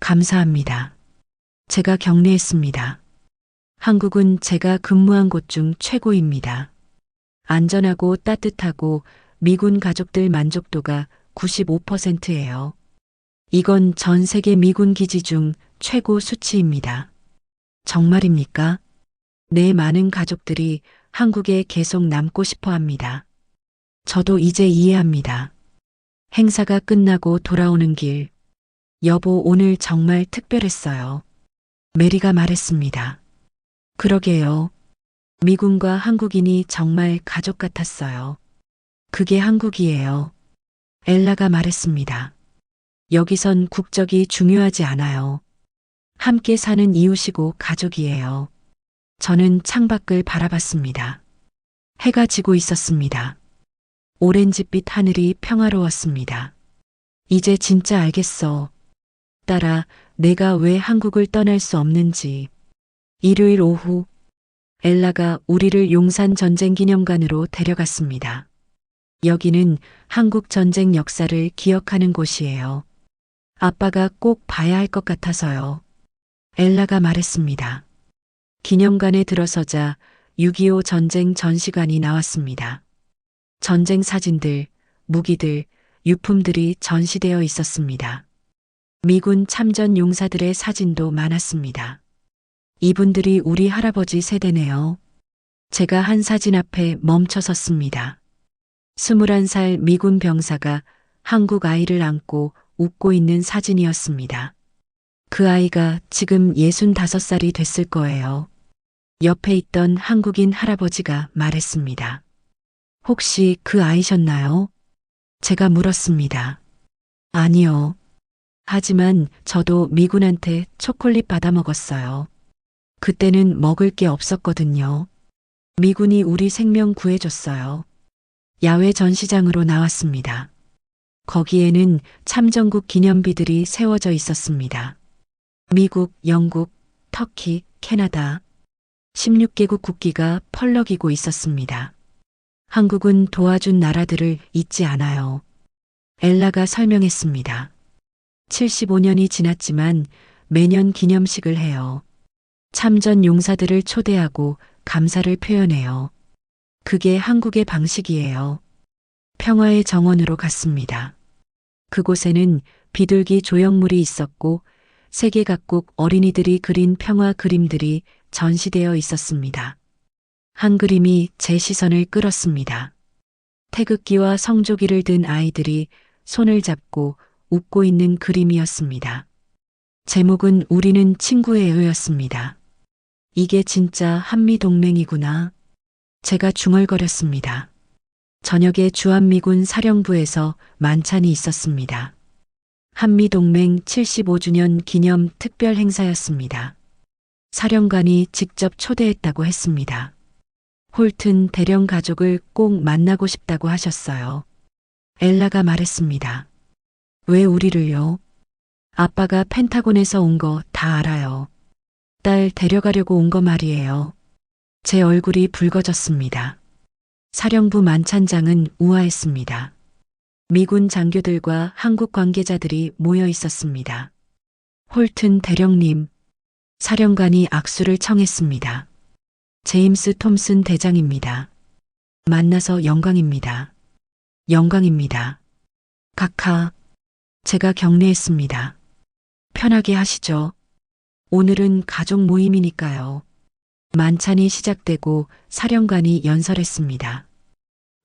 A: 감사합니다. 제가 격려했습니다. 한국은 제가 근무한 곳 중 최고입니다. 안전하고 따뜻하고 미군 가족들 만족도가 95%예요. 이건 전 세계 미군 기지 중 최고 수치입니다. 정말입니까? 내 많은 가족들이 한국에 계속 남고 싶어 합니다. 저도 이제 이해합니다. 행사가 끝나고 돌아오는 길. 여보, 오늘 정말 특별했어요. 메리가 말했습니다. 그러게요. 미군과 한국인이 정말 가족 같았어요. 그게 한국이에요. 엘라가 말했습니다. 여기선 국적이 중요하지 않아요. 함께 사는 이웃이고 가족이에요. 저는 창밖을 바라봤습니다. 해가 지고 있었습니다. 오렌지빛 하늘이 평화로웠습니다. 이제 진짜 알겠어. 딸아, 내가 왜 한국을 떠날 수 없는지. 일요일 오후, 엘라가 우리를 용산 전쟁기념관으로 데려갔습니다. 여기는 한국 전쟁 역사를 기억하는 곳이에요. 아빠가 꼭 봐야 할 것 같아서요. 엘라가 말했습니다. 기념관에 들어서자 6.25 전쟁 전시관이 나왔습니다. 전쟁 사진들, 무기들, 유품들이 전시되어 있었습니다. 미군 참전 용사들의 사진도 많았습니다. 이분들이 우리 할아버지 세대네요. 제가 한 사진 앞에 멈춰 섰습니다. 21살 미군 병사가 한국 아이를 안고 웃고 있는 사진이었습니다. 그 아이가 지금 65살이 됐을 거예요. 옆에 있던 한국인 할아버지가 말했습니다. 혹시 그 아이셨나요? 제가 물었습니다. 아니요. 하지만 저도 미군한테 초콜릿 받아 먹었어요. 그때는 먹을 게 없었거든요. 미군이 우리 생명 구해줬어요. 야외 전시장으로 나왔습니다. 거기에는 참전국 기념비들이 세워져 있었습니다. 미국, 영국, 터키, 캐나다 16개국 국기가 펄럭이고 있었습니다. 한국은 도와준 나라들을 잊지 않아요. 엘라가 설명했습니다. 75년이 지났지만 매년 기념식을 해요. 참전 용사들을 초대하고 감사를 표현해요. 그게 한국의 방식이에요. 평화의 정원으로 갔습니다. 그곳에는 비둘기 조형물이 있었고 세계 각국 어린이들이 그린 평화 그림들이 전시되어 있었습니다. 한 그림이 제 시선을 끌었습니다. 태극기와 성조기를 든 아이들이 손을 잡고 웃고 있는 그림이었습니다. 제목은 우리는 친구예요였습니다. 이게 진짜 한미동맹이구나. 제가 중얼거렸습니다. 저녁에 주한미군 사령부에서 만찬이 있었습니다. 한미동맹 75주년 기념 특별 행사였습니다. 사령관이 직접 초대했다고 했습니다. 홀튼 대령 가족을 꼭 만나고 싶다고 하셨어요. 엘라가 말했습니다. 왜 우리를요? 아빠가 펜타곤에서 온 거 다 알아요. 딸 데려가려고 온 거 말이에요. 제 얼굴이 붉어졌습니다. 사령부 만찬장은 우아했습니다. 미군 장교들과 한국 관계자들이 모여 있었습니다. 홀튼 대령님, 사령관이 악수를 청했습니다. 제임스 톰슨 대장입니다. 만나서 영광입니다. 영광입니다. 카카, 제가 격려했습니다. 편하게 하시죠. 오늘은 가족 모임이니까요. 만찬이 시작되고 사령관이 연설했습니다.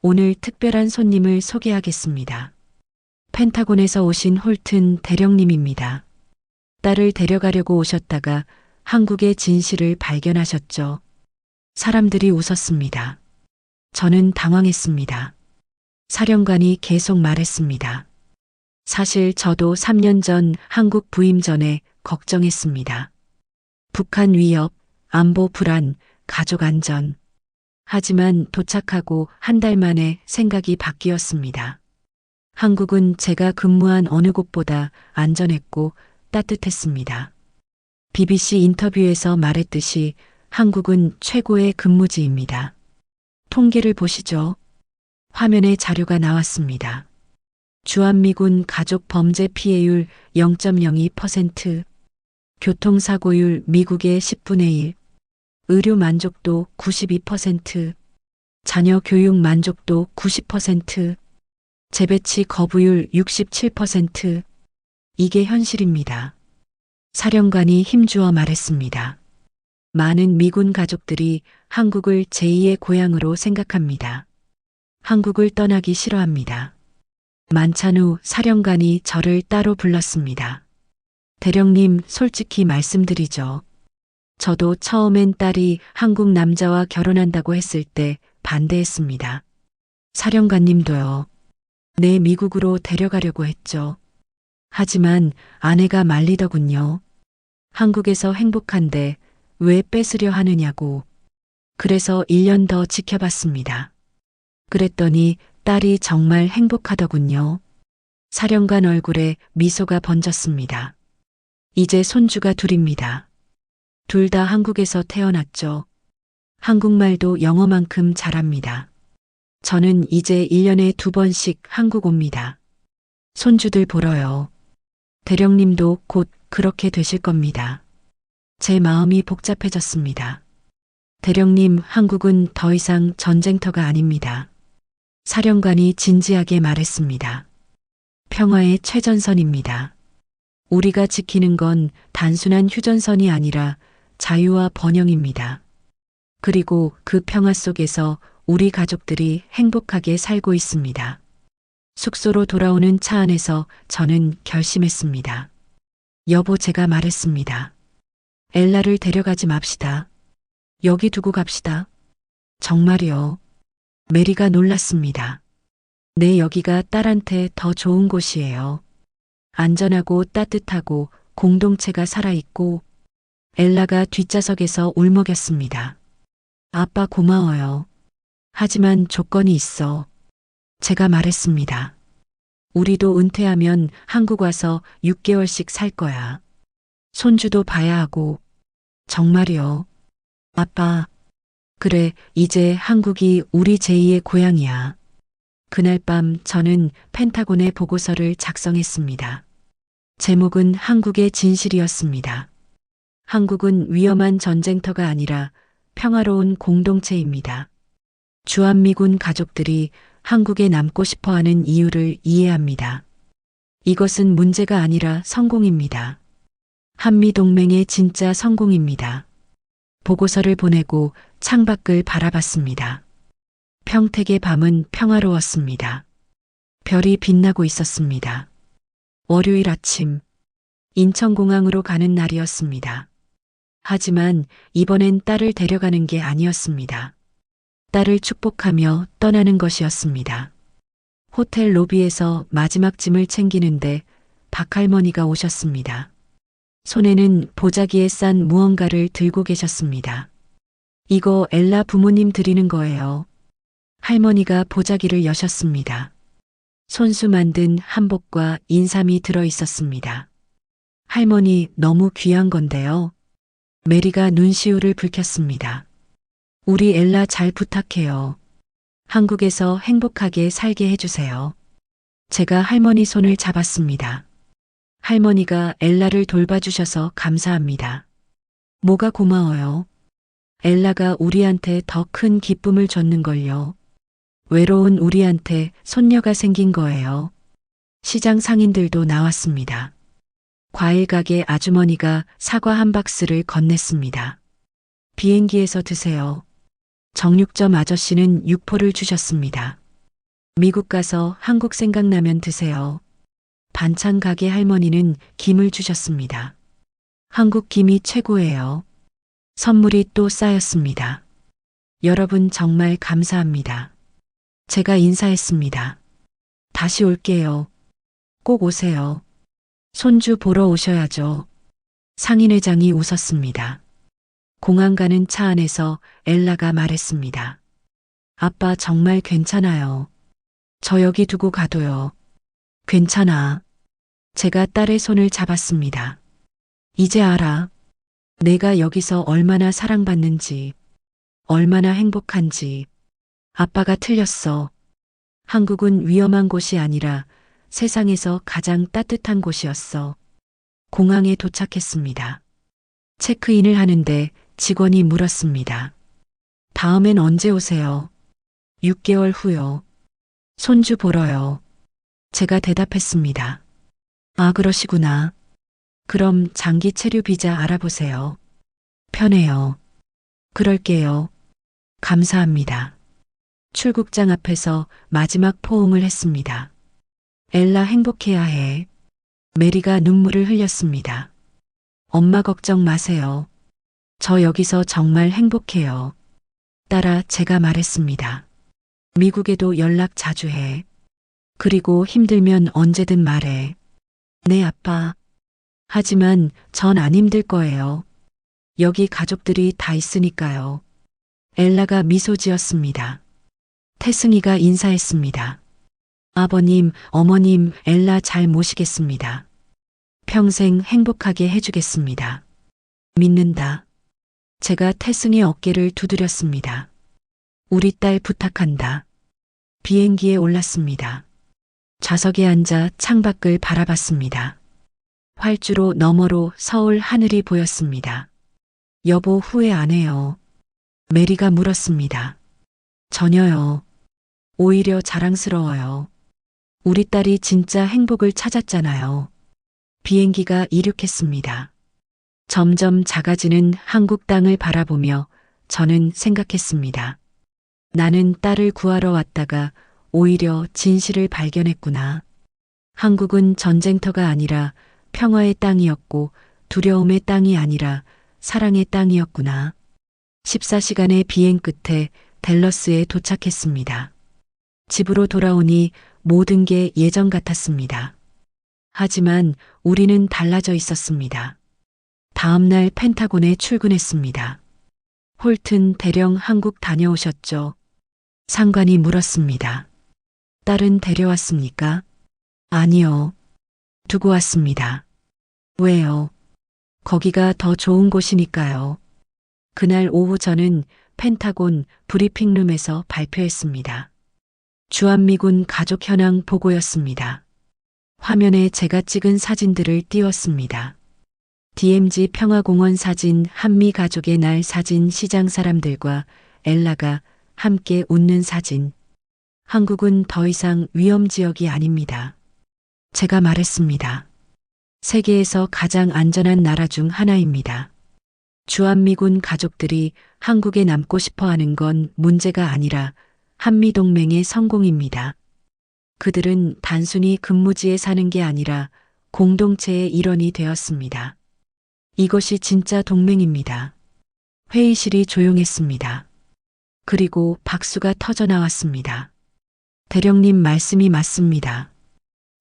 A: 오늘 특별한 손님을 소개하겠습니다. 펜타곤에서 오신 홀튼 대령님입니다. 딸을 데려가려고 오셨다가 한국의 진실을 발견하셨죠. 사람들이 웃었습니다. 저는 당황했습니다. 사령관이 계속 말했습니다. 사실 저도 3년 전 한국 부임 전에 걱정했습니다. 북한 위협, 안보 불안, 가족 안전. 하지만 도착하고 한 달 만에 생각이 바뀌었습니다. 한국은 제가 근무한 어느 곳보다 안전했고 따뜻했습니다. BBC 인터뷰에서 말했듯이 한국은 최고의 근무지입니다. 통계를 보시죠. 화면에 자료가 나왔습니다. 주한미군 가족 범죄 피해율 0.02%, 교통사고율 미국의 10분의 1, 의료 만족도 92%, 자녀 교육 만족도 90%, 재배치 거부율 67%. 이게 현실입니다. 사령관이 힘주어 말했습니다. 많은 미군 가족들이 한국을 제2의 고향으로 생각합니다. 한국을 떠나기 싫어합니다. 만찬 후 사령관이 저를 따로 불렀습니다. 대령님, 솔직히 말씀드리죠. 저도 처음엔 딸이 한국 남자와 결혼한다고 했을 때 반대했습니다. 사령관님도요. 네, 미국으로 데려가려고 했죠. 하지만 아내가 말리더군요. 한국에서 행복한데 왜 뺏으려 하느냐고. 그래서 1년 더 지켜봤습니다. 그랬더니 딸이 정말 행복하더군요. 사령관 얼굴에 미소가 번졌습니다. 이제 손주가 둘입니다. 둘 다 한국에서 태어났죠. 한국말도 영어만큼 잘합니다. 저는 이제 1년에 2번씩 한국 옵니다. 손주들 보러요. 대령님도 곧 그렇게 되실 겁니다. 제 마음이 복잡해졌습니다. 대령님, 한국은 더 이상 전쟁터가 아닙니다. 사령관이 진지하게 말했습니다. 평화의 최전선입니다. 우리가 지키는 건 단순한 휴전선이 아니라 자유와 번영입니다. 그리고 그 평화 속에서 우리 가족들이 행복하게 살고 있습니다. 숙소로 돌아오는 차 안에서 저는 결심했습니다. 여보, 제가 말했습니다. 엘라를 데려가지 맙시다. 여기 두고 갑시다. 정말이요. 메리가 놀랐습니다. 네, 여기가 딸한테 더 좋은 곳이에요. 안전하고 따뜻하고 공동체가 살아있고. 엘라가 뒷좌석에서 울먹였습니다. 아빠 고마워요. 하지만 조건이 있어. 제가 말했습니다. 우리도 은퇴하면 한국 와서 6개월씩 살 거야. 손주도 봐야 하고. 정말이요. 아빠, 그래, 이제 한국이 우리 제2의 고향이야. 그날 밤 저는 펜타곤의 보고서를 작성했습니다. 제목은 한국의 진실이었습니다. 한국은 위험한 전쟁터가 아니라 평화로운 공동체입니다. 주한미군 가족들이 한국에 남고 싶어 하는 이유를 이해합니다. 이것은 문제가 아니라 성공입니다. 한미동맹의 진짜 성공입니다. 보고서를 보내고 창밖을 바라봤습니다. 평택의 밤은 평화로웠습니다. 별이 빛나고 있었습니다. 월요일 아침, 인천공항으로 가는 날이었습니다. 하지만 이번엔 딸을 데려가는 게 아니었습니다. 딸을 축복하며 떠나는 것이었습니다. 호텔 로비에서 마지막 짐을 챙기는데 박할머니가 오셨습니다. 손에는 보자기에 싼 무언가를 들고 계셨습니다. 이거 엘라 부모님 드리는 거예요. 할머니가 보자기를 여셨습니다. 손수 만든 한복과 인삼이 들어 있었습니다. 할머니 너무 귀한 건데요. 메리가 눈시울을 붉혔습니다. 우리 엘라 잘 부탁해요. 한국에서 행복하게 살게 해주세요. 제가 할머니 손을 잡았습니다. 할머니가 엘라를 돌봐주셔서 감사합니다. 뭐가 고마워요? 엘라가 우리한테 더 큰 기쁨을 줬는걸요. 외로운 우리한테 손녀가 생긴 거예요. 시장 상인들도 나왔습니다. 과일 가게 아주머니가 사과 한 박스를 건넸습니다. 비행기에서 드세요. 정육점 아저씨는 육포를 주셨습니다. 미국 가서 한국 생각나면 드세요. 반찬 가게 할머니는 김을 주셨습니다. 한국 김이 최고예요. 선물이 또 쌓였습니다. 여러분 정말 감사합니다. 제가 인사했습니다. 다시 올게요. 꼭 오세요. 손주 보러 오셔야죠. 상인회장이 웃었습니다. 공항 가는 차 안에서 엘라가 말했습니다. 아빠 정말 괜찮아요. 저 여기 두고 가도요. 괜찮아. 제가 딸의 손을 잡았습니다. 이제 알아. 내가 여기서 얼마나 사랑받는지, 얼마나 행복한지. 아빠가 틀렸어. 한국은 위험한 곳이 아니라 세상에서 가장 따뜻한 곳이었어. 공항에 도착했습니다. 체크인을 하는데 직원이 물었습니다. 다음엔 언제 오세요? 6개월 후요. 손주 보러요. 제가 대답했습니다. 아, 그러시구나. 그럼 장기 체류 비자 알아보세요. 편해요. 그럴게요. 감사합니다. 출국장 앞에서 마지막 포옹을 했습니다. 엘라 행복해야 해. 메리가 눈물을 흘렸습니다. 엄마 걱정 마세요. 저 여기서 정말 행복해요. 딸아, 제가 말했습니다. 미국에도 연락 자주 해. 그리고 힘들면 언제든 말해. 네, 아빠. 하지만 전 안 힘들 거예요. 여기 가족들이 다 있으니까요. 엘라가 미소 지었습니다. 태승이가 인사했습니다. 아버님, 어머님, 엘라 잘 모시겠습니다. 평생 행복하게 해주겠습니다. 믿는다. 제가 태승의 어깨를 두드렸습니다. 우리 딸 부탁한다. 비행기에 올랐습니다. 좌석에 앉아 창밖을 바라봤습니다. 활주로 너머로 서울 하늘이 보였습니다. 여보, 후회 안 해요. 메리가 물었습니다. 전혀요. 오히려 자랑스러워요. 우리 딸이 진짜 행복을 찾았잖아요. 비행기가 이륙했습니다. 점점 작아지는 한국 땅을 바라보며 저는 생각했습니다. 나는 딸을 구하러 왔다가 오히려 진실을 발견했구나. 한국은 전쟁터가 아니라 평화의 땅이었고 두려움의 땅이 아니라 사랑의 땅이었구나. 14시간의 비행 끝에 댈러스에 도착했습니다. 집으로 돌아오니 모든 게 예전 같았습니다. 하지만 우리는 달라져 있었습니다. 다음 날 펜타곤에 출근했습니다. 홀튼 대령 한국 다녀오셨죠? 상관이 물었습니다. 딸은 데려왔습니까? 아니요. 두고 왔습니다. 왜요? 거기가 더 좋은 곳이니까요. 그날 오후 저는 펜타곤 브리핑룸에서 발표했습니다. 주한미군 가족 현황 보고였습니다. 화면에 제가 찍은 사진들을 띄웠습니다. DMZ 평화공원 사진, 한미 가족의 날 사진, 시장 사람들과 엘라가 함께 웃는 사진. 한국은 더 이상 위험 지역이 아닙니다. 제가 말했습니다. 세계에서 가장 안전한 나라 중 하나입니다. 주한미군 가족들이 한국에 남고 싶어 하는 건 문제가 아니라 한미동맹의 성공입니다. 그들은 단순히 근무지에 사는 게 아니라 공동체의 일원이 되었습니다. 이것이 진짜 동맹입니다. 회의실이 조용했습니다. 그리고 박수가 터져 나왔습니다. 대령님 말씀이 맞습니다.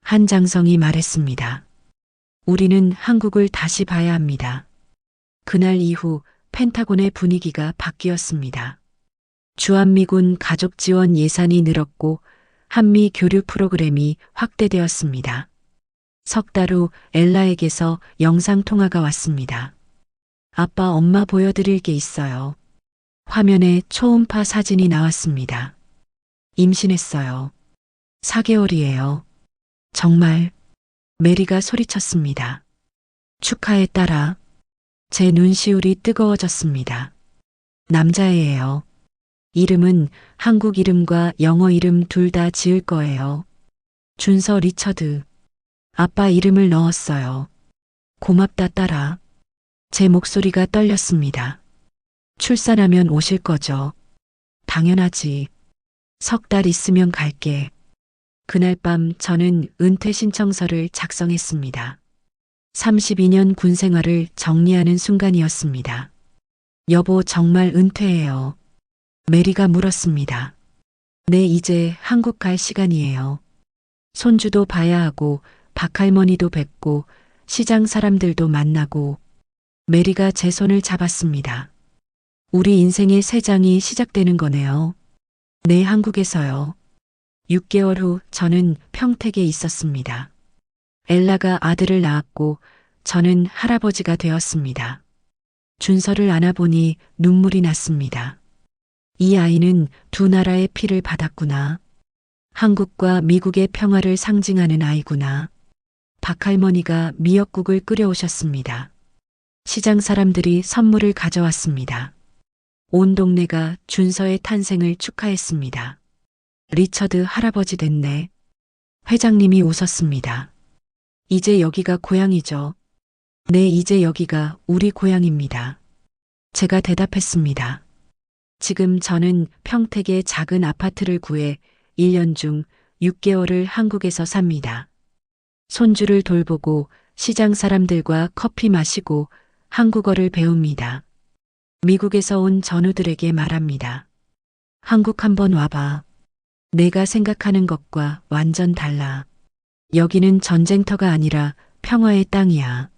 A: 한장성이 말했습니다. 우리는 한국을 다시 봐야 합니다. 그날 이후 펜타곤의 분위기가 바뀌었습니다. 주한미군 가족 지원 예산이 늘었고 한미 교류 프로그램이 확대되었습니다. 석 달 후 엘라에게서 영상통화가 왔습니다. 아빠, 엄마 보여드릴 게 있어요. 화면에 초음파 사진이 나왔습니다. 임신했어요. 4개월이에요. 정말. 메리가 소리쳤습니다. 축하해 딸아. 제 눈시울이 뜨거워졌습니다. 남자애예요. 이름은 한국 이름과 영어 이름 둘 다 지을 거예요. 준서 리처드. 아빠 이름을 넣었어요. 고맙다 딸아. 제 목소리가 떨렸습니다. 출산하면 오실 거죠? 당연하지. 석 달 있으면 갈게. 그날 밤 저는 은퇴 신청서를 작성했습니다. 32년 군 생활을 정리하는 순간이었습니다. 여보, 정말 은퇴해요. 메리가 물었습니다. 네, 이제 한국 갈 시간이에요. 손주도 봐야 하고 박할머니도 뵙고 시장 사람들도 만나고. 메리가 제 손을 잡았습니다. 우리 인생의 새 장이 시작되는 거네요. 네, 한국에서요. 6개월 후 저는 평택에 있었습니다. 엘라가 아들을 낳았고 저는 할아버지가 되었습니다. 준서를 안아보니 눈물이 났습니다. 이 아이는 두 나라의 피를 받았구나. 한국과 미국의 평화를 상징하는 아이구나. 박할머니가 미역국을 끓여오셨습니다. 시장 사람들이 선물을 가져왔습니다. 온 동네가 준서의 탄생을 축하했습니다. 리처드 할아버지 됐네. 회장님이 웃었습니다. 이제 여기가 고향이죠. 네, 이제 여기가 우리 고향입니다. 제가 대답했습니다. 지금 저는 평택의 작은 아파트를 구해 1년 중 6개월을 한국에서 삽니다. 손주를 돌보고 시장 사람들과 커피 마시고 한국어를 배웁니다. 미국에서 온 전우들에게 말합니다. 한국 한번 와봐. 내가 생각하는 것과 완전 달라. 여기는 전쟁터가 아니라 평화의 땅이야.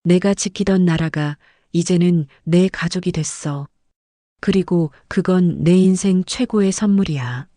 A: 내가 지키던 나라가 이제는 내 가족이 됐어. 그리고 그건 내 인생 최고의 선물이야.